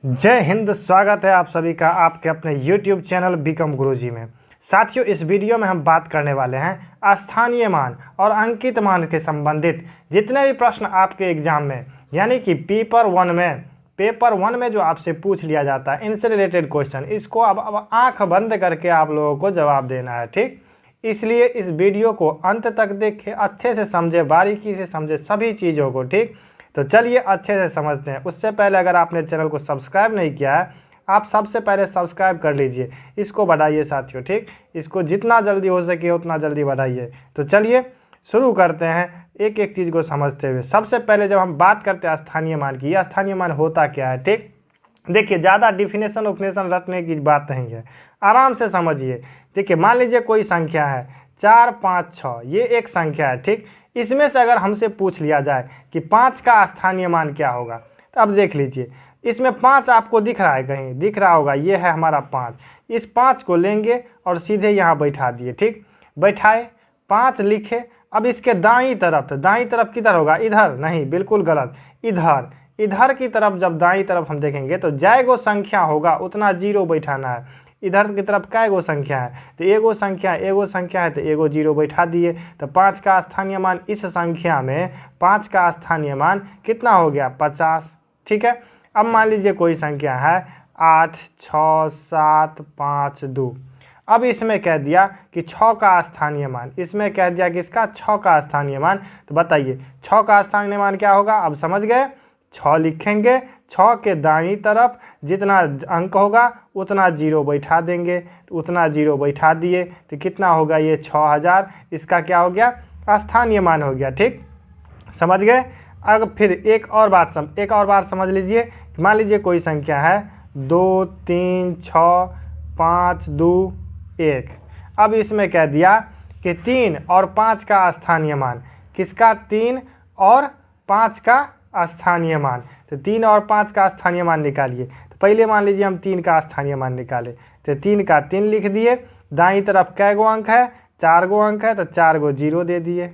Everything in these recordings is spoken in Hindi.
जय हिंद। स्वागत है आप सभी का आपके अपने YouTube चैनल बीकॉम गुरुजी में। साथियों, इस वीडियो में हम बात करने वाले हैं स्थानीय मान और अंकित मान के संबंधित जितने भी प्रश्न आपके एग्जाम में यानी कि पेपर वन में जो आपसे पूछ लिया जाता है इनसे रिलेटेड क्वेश्चन, इसको अब आंख बंद करके आप लोगों को जवाब देना है। ठीक, इसलिए इस वीडियो को अंत तक देखें, अच्छे से समझे, बारीकी से समझे सभी चीज़ों को। ठीक, तो चलिए अच्छे से समझते हैं। उससे पहले अगर आपने चैनल को सब्सक्राइब नहीं किया है, आप सबसे पहले सब्सक्राइब कर लीजिए, इसको बढ़ाइए साथियों। ठीक, इसको जितना जल्दी हो सके उतना जल्दी बढ़ाइए। तो चलिए शुरू करते हैं एक एक चीज़ को समझते हुए। सबसे पहले जब हम बात करते हैं स्थानीय मान की, यह स्थानीय मान होता क्या है। ठीक, देखिए ज़्यादा डिफिनेशन उफिनेशन रटने की बात नहीं है, आराम से समझिए। देखिए मान लीजिए कोई संख्या है 4, 5, 6, ये एक संख्या है। ठीक, इसमें से अगर हमसे पूछ लिया जाए कि 5 का स्थानीय मान क्या होगा, तो अब देख लीजिए इसमें 5 आपको दिख रहा है, कहीं दिख रहा होगा, ये है हमारा 5। इस 5 को लेंगे और सीधे यहाँ बैठा दिए। ठीक, बैठाए 5 लिखे। अब इसके दाईं तरफ किधर होगा, इधर नहीं, बिल्कुल गलत, इधर की तरफ जब दाईं तरफ हम देखेंगे तो जैगो संख्या होगा उतना जीरो बैठाना है। इधर की तरफ कैगो संख्या है, तो एगो संख्या है तो एगो जीरो बैठा दिए। तो 5 का स्थानीय मान, इस संख्या में 5 का स्थानीय मान कितना हो गया, 50। ठीक है, अब मान लीजिए कोई संख्या है 8, 6, 7, 5, 2। अब इसमें कह दिया कि 6 का स्थानीय मान, इसमें कह दिया कि इसका 6 का स्थानीय मान। तो बताइए 6 का स्थानीय मान क्या होगा, अब समझ गए। 6 लिखेंगे, 6 के दाईं तरफ जितना अंक होगा उतना जीरो बैठा देंगे, तो उतना जीरो बैठा दिए तो कितना होगा, ये 6000 इसका क्या हो गया, स्थानीय मान हो गया। ठीक, समझ गए। अब फिर एक और बार समझ लीजिए। मान लीजिए कोई संख्या है 2, 3, 6, 5, 2, 1। अब इसमें कह दिया कि 3 और 5 का स्थानीय मान, किसका, 3 और 5 का स्थानीय मान। तो 3 और 5 का स्थानीय मान निकालिए। तो पहले मान लीजिए हम 3 का स्थानीय मान निकाले, तो 3 का 3 लिख दिए। दाईं तरफ कै गो अंक है, 4 गो अंक है, तो 4 गो जीरो दे दिए।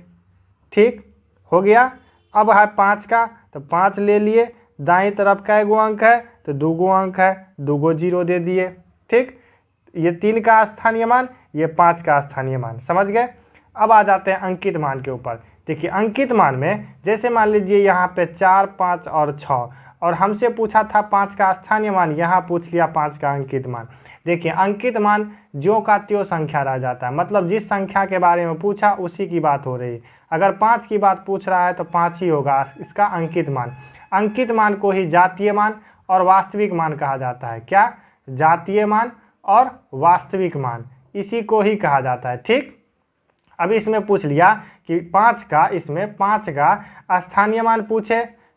ठीक हो गया। अब है 5 का, तो 5 ले लिए। दाईं तरफ कै गो अंक है, तो 2 गो अंक है, 2 गो जीरो दे दिए। ठीक, ये 3 का स्थानीय मान, ये 5 का स्थानीय मान, समझ गए। अब आ जाते हैं अंकित मान के ऊपर। देखिए अंकित मान में जैसे मान लीजिए यहाँ पे 4, 5 और 6, और हमसे पूछा था 5 का स्थानीय मान, यहाँ पूछ लिया 5 का अंकित मान। देखिए अंकित मान ज्यों का त्यों संख्या रह जाता है, मतलब जिस संख्या के बारे में पूछा उसी की बात हो रही है। अगर 5 की बात पूछ रहा है तो 5 ही होगा इसका अंकित मान। अंकित मान को ही जातीय मान और वास्तविक मान कहा जाता है। क्या, जातीय मान और वास्तविक मान, इसी को ही कहा जाता है। ठीक, अब इसमें पूछ लिया कि 5 का स्थानीय मान पूछे,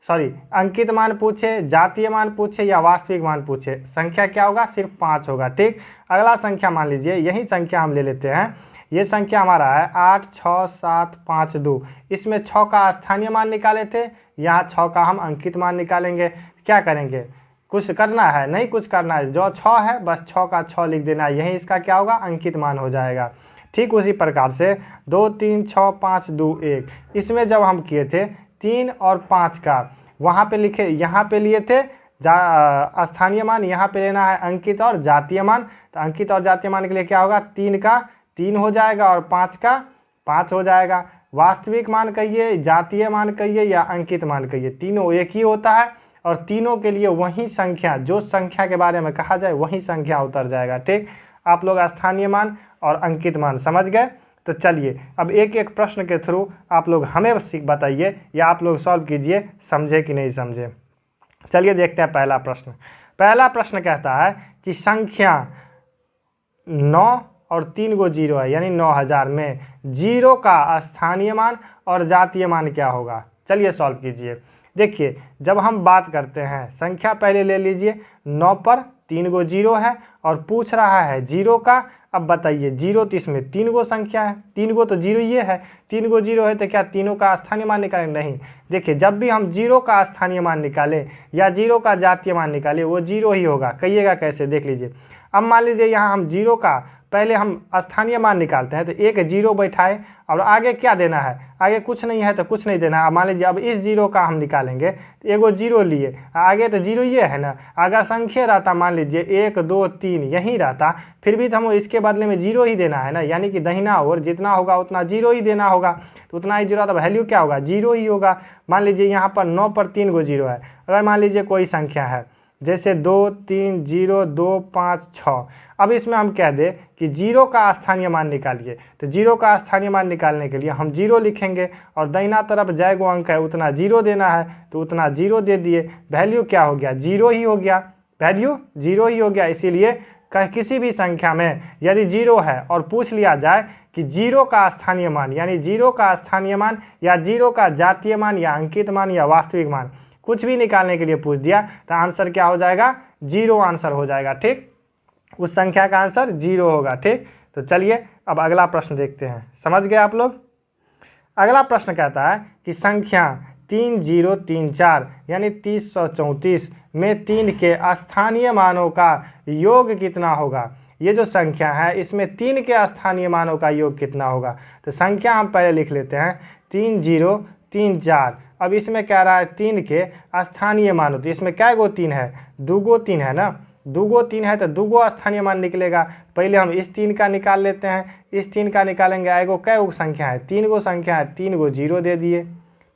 अंकित मान पूछे, जातीय मान पूछे या वास्तविक मान पूछे, संख्या क्या होगा, सिर्फ 5 होगा। ठीक, अगला संख्या मान लीजिए, यही संख्या हम ले लेते हैं। ये संख्या हमारा है 8, 6, 7, 5, 2। इसमें 6 का स्थानीय मान निकाले थे, यहाँ 6 का हम अंकित मान निकालेंगे। क्या करेंगे, कुछ करना है नहीं, कुछ करना है, जो 6 है बस 6 का 6 लिख देना है, यही इसका क्या होगा, अंकित मान हो जाएगा। ठीक उसी प्रकार से 2, 3, 6, 5, 2, 1, इसमें जब हम किए थे 3 और 5 का वहाँ पे लिखे, यहाँ पे लिए थे स्थानीय मान, यहाँ पे लेना है अंकित और जातीय मान। तो अंकित और जातीय मान के लिए क्या होगा, 3 का 3 हो जाएगा और 5 का 5 हो जाएगा। वास्तविक मान कहिए, जातीय मान कहिए या अंकित मान कहिए, तीनों एक ही होता है और तीनों के लिए वही संख्या, जो संख्या के बारे में कहा जाए वही संख्या उतर जाएगा। ठीक, आप लोग स्थानीय मान और अंकित मान समझ गए। तो चलिए अब एक एक प्रश्न के थ्रू आप लोग हमें बताइए या आप लोग सॉल्व कीजिए, समझे कि नहीं समझे। चलिए देखते हैं पहला प्रश्न कहता है कि संख्या 9 और 3 गो जीरो है, यानी 9000 में 0 का स्थानीय मान और जातीय मान क्या होगा। चलिए सॉल्व कीजिए। देखिए जब हम बात करते हैं, संख्या पहले ले लीजिए, 9 पर 3 गो जीरो है और पूछ रहा है 0 का। अब बताइए 0 तो इसमें 3 गो संख्या है, 3 गो तो जीरो ये है, 3 गो जीरो है तो क्या तीनों का स्थानीय मान निकालें, नहीं। देखिए जब भी हम 0 का स्थानीय मान निकालें या 0 का जातीय मान निकालें वो 0 ही होगा। कहिएगा कैसे, देख लीजिए। अब मान लीजिए यहाँ हम 0 का पहले हम स्थानीय मान निकालते हैं। तो एक जीरो बैठाए और आगे क्या देना है, आगे कुछ नहीं है तो कुछ नहीं देना है। मान लीजिए अब इस जीरो का हम निकालेंगे तो एगो जीरो लिए, आगे तो जीरो ये है ना। अगर संख्या रहता मान लीजिए 1 2 3 यहीं रहता, फिर भी तो हमें इसके बदले में जीरो ही देना है ना, यानी कि दाहिना ओर जितना होगा उतना जीरो ही देना होगा। तो उतना ही जीरो, तो वैल्यू क्या होगा, जीरो ही होगा। मान लीजिए यहाँ पर 9 पर 3 गो जीरो है। अगर मान लीजिए कोई संख्या है जैसे 2 3 0 2 5 6, अब इसमें हम कह दें कि जीरो का स्थानीय मान निकालिए, तो जीरो का स्थानीय मान निकालने के लिए हम जीरो लिखेंगे और दाहिना तरफ जय गो अंक है उतना जीरो देना है, तो उतना जीरो दे दिए। वैल्यू क्या हो गया, जीरो ही हो गया, वैल्यू जीरो ही हो गया। इसीलिए किसी भी संख्या में यदि जीरो है और पूछ लिया जाए कि जीरो का स्थानीय मान, यानी जीरो का स्थानीय मान या जीरो का जातीय मान या अंकित मान या वास्तविक मान कुछ भी निकालने के लिए पूछ दिया, तो आंसर क्या हो जाएगा, जीरो आंसर हो जाएगा। ठीक, उस संख्या का आंसर जीरो होगा। ठीक, तो चलिए अब अगला प्रश्न देखते हैं। समझ गए आप लोग। अगला प्रश्न कहता है कि संख्या 3034 यानी 3034 में 3 के स्थानीय मानों का योग कितना होगा। ये जो संख्या है इसमें 3 के स्थानीय मानों का योग कितना होगा। तो संख्या हम पहले लिख लेते हैं 3034। अब इसमें कह रहा है 3 के स्थानीय मानों, तो इसमें क्या गो 3 है, 2 गो 3 है ना, 2 गो 3 है तो 2 गो स्थानीय मान निकलेगा। पहले हम इस 3 का निकाल लेते हैं, इस 3 का निकालेंगे, आएगो कै गो संख्या है, 3 गो संख्या है, 3 गो जीरो दे दिए।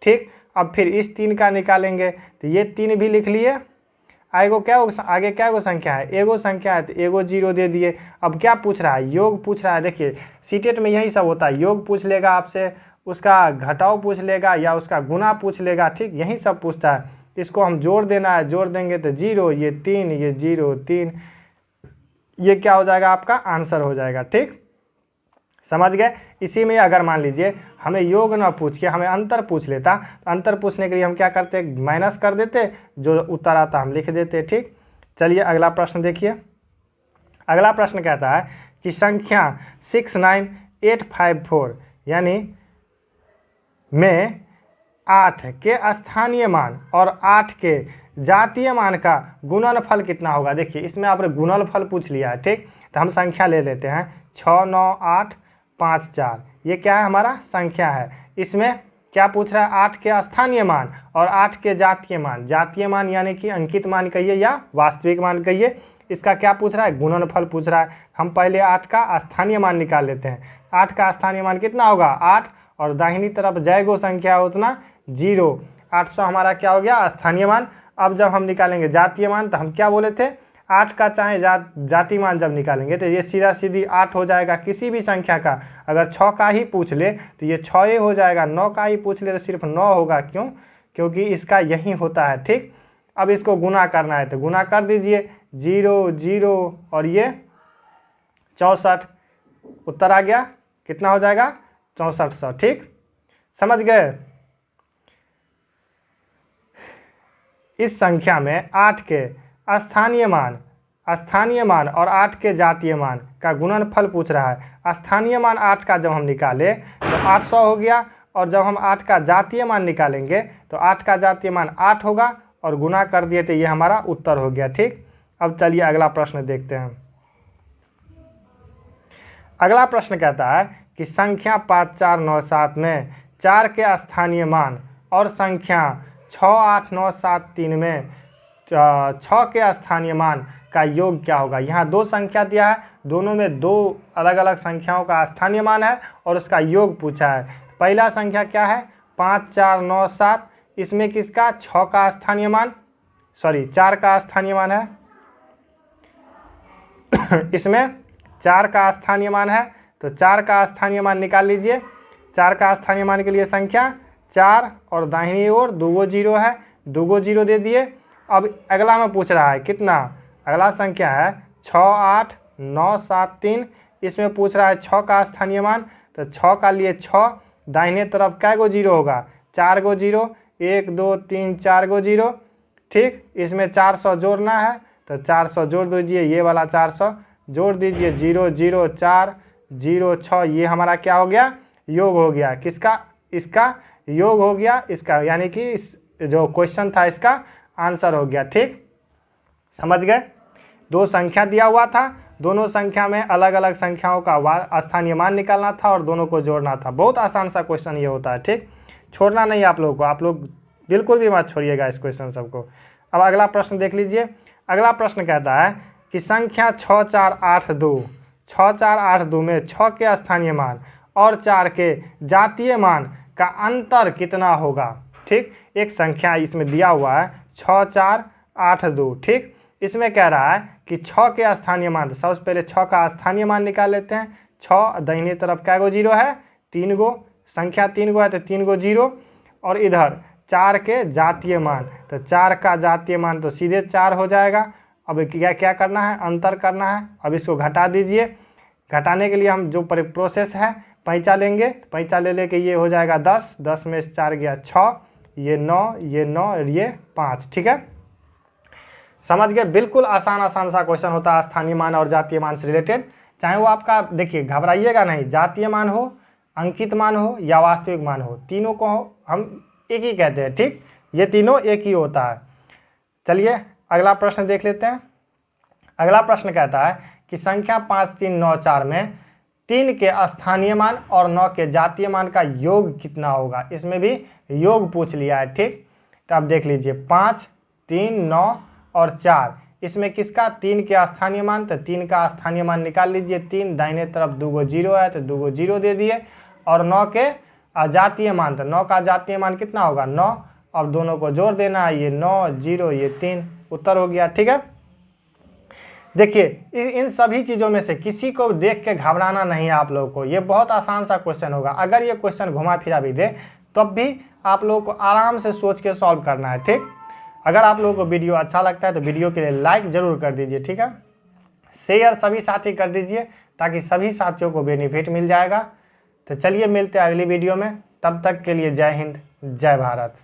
ठीक, अब फिर इस 3 का निकालेंगे तो ये 3 भी लिख लिए, आएगो क्या गो, आगे क्या गो संख्या है, एगो संख्या है तो एगो जीरो दे दिए। अब क्या पूछ रहा है, योग पूछ रहा है। देखिए सीटेट में यही सब होता है, योग पूछ लेगा आपसे, उसका घटाव पूछ लेगा या उसका गुना पूछ लेगा। ठीक, यही सब पूछता है। इसको हम जोड़ देना है, जोड़ देंगे तो जीरो, ये 3, ये जीरो 3, ये क्या हो जाएगा, आपका आंसर हो जाएगा। ठीक, समझ गए। इसी में अगर मान लीजिए हमें योग ना पूछ के हमें अंतर पूछ लेता, तो अंतर पूछने के लिए हम क्या करते, माइनस कर देते, जो उत्तर आता हम लिख देते। ठीक, चलिए अगला प्रश्न देखिए। अगला प्रश्न कहता है कि संख्या 69854 यानी में 8 के स्थानीय मान और 8 के जातीय मान का गुणनफल कितना होगा। देखिए इसमें आपने गुणनफल पूछ लिया है। ठीक, तो हम संख्या ले लेते हैं 6 9 8 5 4, ये क्या है, हमारा संख्या है। इसमें क्या पूछ रहा है, 8 के स्थानीय मान और 8 के जातीय मान। जातीय मान यानी कि अंकित मान कहिए या वास्तविक मान कहिए। इसका क्या पूछ रहा है, गुणनफल पूछ रहा है। हम पहले 8 का स्थानीय मान निकाल लेते हैं। 8 का स्थानीय मान कितना होगा, 8, और दाहिनी तरफ जय गो संख्या उतना जीरो। 800 हमारा क्या हो गया, स्थानीय मान। अब जब हम निकालेंगे जातीय मान तो हम क्या बोले थे, 8 का चाहे जातीय मान जब निकालेंगे तो ये सीधा सीधी 8 हो जाएगा। किसी भी संख्या का अगर 6 का ही पूछ ले तो ये 6 ही हो जाएगा, 9 का ही पूछ ले तो सिर्फ 9 होगा। क्यों, क्योंकि इसका यही होता है। ठीक, अब इसको गुना करना है तो गुना कर दीजिए, 0 0 और ये 64, उत्तर आ गया, कितना हो जाएगा, 6400। ठीक, समझ गए। इस संख्या में 8 के स्थानीय मान और 8 के जातीय मान का गुणनफल पूछ रहा है। स्थानीय मान 8 का जब हम निकाले तो 800 हो गया, और जब हम 8 का जातीय मान निकालेंगे तो 8 का जातीय मान 8 होगा, और गुना कर दिए तो ये हमारा उत्तर हो गया। ठीक, अब चलिए अगला प्रश्न देखते हैं। अगला प्रश्न कहता है कि संख्या 5497 में 4 के स्थानीय मान और संख्या 68973 में 6 के स्थानीय मान का योग क्या होगा। यहाँ दो संख्या दिया है, दोनों में दो अलग अलग संख्याओं का स्थानीय मान है और उसका योग पूछा है। पहला संख्या क्या है, 5497, इसमें किसका 6 का स्थानीय मान, 4 का स्थानीय मान है। इसमें 4 का स्थानीय मान है, तो 4 का स्थानीय मान निकाल लीजिए। 4 का स्थानीय मान के लिए संख्या 4 और दाहिनी ओर 2 गो जीरो है, 2 गो जीरो दे दिए। अब अगला में पूछ रहा है कितना, अगला संख्या है 68973, इसमें पूछ रहा है 6 का स्थानीय मान, तो 6 का लिए 6, दाहिने तरफ कै गो जीरो होगा, 4 गो जीरो, 1 2 3 4 गो जीरो। ठीक, इसमें 400 जोड़ना है तो 400 जोड़ दीजिए, ये वाला 400 जोड़ दीजिए, 0 0 4 0 6, ये हमारा क्या हो गया, योग हो गया। किसका, इसका योग हो गया, इसका यानी कि इस जो क्वेश्चन था इसका आंसर हो गया। ठीक, समझ गए। दो संख्या दिया हुआ था, दोनों संख्या में अलग अलग संख्याओं का स्थानीय मान निकालना था और दोनों को जोड़ना था। बहुत आसान सा क्वेश्चन ये होता है, ठीक, छोड़ना नहीं आप लोगों को, आप लोग बिल्कुल भी मत छोड़िएगा इस क्वेश्चन सबको। अब अगला प्रश्न देख लीजिए। अगला प्रश्न कहता है कि संख्या 6482 में 6 के स्थानीय मान और 4 के जातीय मान का अंतर कितना होगा। ठीक, एक संख्या इसमें दिया हुआ है 6482, ठीक, इसमें कह रहा है कि 6 के स्थानीय मान, तो सबसे पहले 6 का स्थानीय मान निकाल लेते हैं। 6 दाहिने तरफ क्या गो जीरो है, 3 गो, संख्या 3 गो है तो 3 गो जीरो, और इधर 4 के जातीय मान, तो 4 का जातीय मान तो सीधे 4 हो जाएगा। अब क्या क्या करना है, अंतर करना है। अब इसको घटा दीजिए। घटाने के लिए हम जो प्रोसेस है, पैंचा लेंगे, पैंचा ले लेके ये हो जाएगा 10, 10 में 4 गया 6, ये 9, ये 9 और ये 5। ठीक है, समझ गए। बिल्कुल आसान सा क्वेश्चन होता है स्थानीय मान और जातीय मान से रिलेटेड। चाहे वो आपका, देखिए घबराइएगा नहीं, जातीय मान हो, अंकित मान हो या वास्तविक मान हो, तीनों को हम एक ही कहते हैं। ठीक, ये तीनों एक ही होता है। चलिए अगला प्रश्न देख लेते हैं। अगला प्रश्न कहता है कि संख्या 5394 में 3 के स्थानीय मान और 9 के जातीय मान का योग कितना होगा। इसमें भी योग पूछ लिया है। ठीक, तो आप देख लीजिए 5, 3, 9 और 4, इसमें किसका 3 के स्थानीय मान, तो 3 का स्थानीय मान निकाल लीजिए। 3 दाहिने तरफ 2 गो जीरो है तो 2 गो जीरो दे दिए, और 9 के जातीय मान, तो 9 का जातीय मान कितना होगा 9, और दोनों को जोड़ देना है, ये 9 0 ये 3, उत्तर हो गया। ठीक है, देखिए इन सभी चीज़ों में से किसी को देख के घबराना नहीं है आप लोगों को। ये बहुत आसान सा क्वेश्चन होगा। अगर ये क्वेश्चन घुमा फिरा भी दे तब भी आप लोगों को आराम से सोच के सॉल्व करना है। ठीक, अगर आप लोगों को वीडियो अच्छा लगता है तो वीडियो के लिए लाइक ज़रूर कर दीजिए। ठीक है, शेयर सभी साथी कर दीजिए ताकि सभी साथियों को बेनिफिट मिल जाएगा। तो चलिए मिलते हैं अगली वीडियो में, तब तक के लिए जय हिंद, जय भारत।